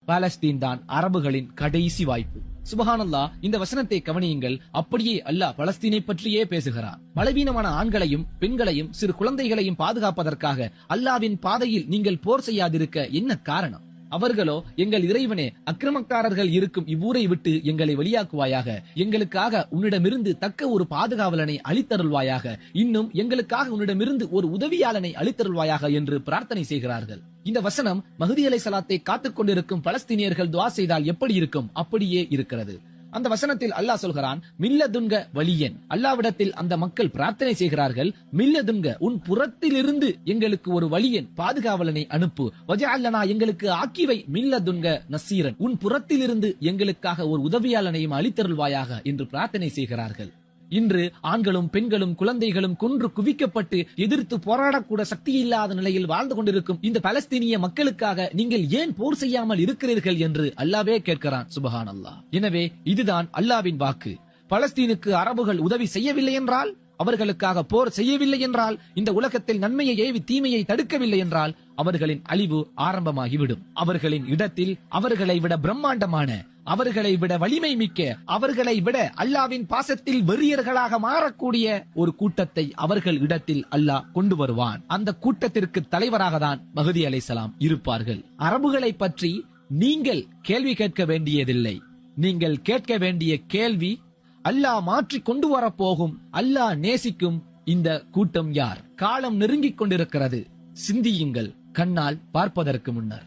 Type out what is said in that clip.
பாலஸ்தீன் தான் அரபுகளின் கடைசி வாய்ப்பு. சுபஹானல்லாஹ். இந்த வசனத்தை கவனியுங்கள். அப்படியே அல்லாஹ் பலஸ்தீனை பற்றியே பேசுகிறார். பலவீனமான ஆண்களையும் பெண்களையும் சிறு குழந்தைகளையும் பாதுகாப்பதற்காக அல்லாவின் பாதையில் நீங்கள் போர் செய்யாதிருக்க என்ன காரணம்? அவர்களோ, எங்கள் இறைவனே, அக்கிரமக்காரர்கள் இருக்கும் இவ்வூரை விட்டு எங்களை வெளியாக்குவாயாக, எங்களுக்காக உன்னிடமிருந்து தக்க ஒரு பாதுகாவலனை அளித்தருள்வாயாக, இன்னும் எங்களுக்காக உன்னிடமிருந்து ஒரு உதவியாளனை அளித்தருள்வாயாக என்று பிரார்த்தனை செய்கிறார்கள். இந்த வசனம் மஹ்தி அலைஹிஸ்ஸலாத்தை காத்துக் கொண்டிருக்கும் பலஸ்தீனியர்கள் துஆ செய்தால் எப்படி இருக்கும் அப்படியே இருக்கிறது. அந்த வசனத்தில் அல்லாஹ் சொல்கிறான், மில்லதுன்க வலியன். அல்லாவிடத்தில் அந்த மக்கள் பிரார்த்தனை செய்கிறார்கள், மில்லதுன்க, உன் புறத்திலிருந்து எங்களுக்கு ஒரு வலியன், பாதுகாவலனை அனுப்பு. வஜஅல்லனா, எங்களுக்கு ஆக்கிவை, மில்லதுன்க நசீரன், உன் புறத்திலிருந்து எங்களுக்காக ஒரு உதவியாளனையும் அளித்தருள்வாயாக என்று பிரார்த்தனை செய்கிறார்கள். இன்று ஆண்களும் பெண்களும் குழந்தைகளும் கொன்று குவிக்கப்பட்டு எதிர்த்து போராடக்கூட சக்தி இல்லாத நிலையில் வாழ்ந்து கொண்டிருக்கும் இந்த பலஸ்தீனிய மக்களுக்காக நீங்கள் ஏன் போர் செய்யாமல் இருக்கிறீர்கள் என்று அல்லாஹ்வே கேட்கிறான். சுபஹானல்லாஹ். எனவே இதுதான் அல்லாஹ்வின் வாக்கு. பலஸ்தீனுக்கு அரபுகள் உதவி செய்யவில்லை என்றால், அவர்களுக்காக போர் செய்யவில்லை என்றால், இந்த உலகத்தில் நன்மையை ஏவி தீமையை தடுக்கவில்லை என்றால் அவர்களின் அழிவு ஆரம்பமாகிவிடும். அவர்களின் இடத்தில் அவர்களை விட பிரம்மாண்டமான, அவர்களை விட வலிமை மிக்க, அவர்களை விட அல்லாவின் பாசத்தில் வெறியர்களாக மாறக்கூடிய ஒரு கூட்டத்தை அவர்கள் இடத்தில் அல்லாஹ் கொண்டு வருவான். அந்த கூட்டத்திற்கு தலைவராக தான் மஹ்தி அலைஹிஸ்ஸலாம் இருப்பார்கள். அரபுகளை பற்றி நீங்கள் கேள்வி கேட்க வேண்டியதில்லை. நீங்கள் கேட்க வேண்டிய கேள்வி, அல்லாஹ் மாற்றி கொண்டு வரப்போகும், அல்லாஹ் நேசிக்கும் இந்த கூட்டம் யார்? காலம் நெருங்கிக் கொண்டிருக்கிறது. சிந்தியுங்கள், கண்ணால் பார்ப்பதற்கு முன்னர்.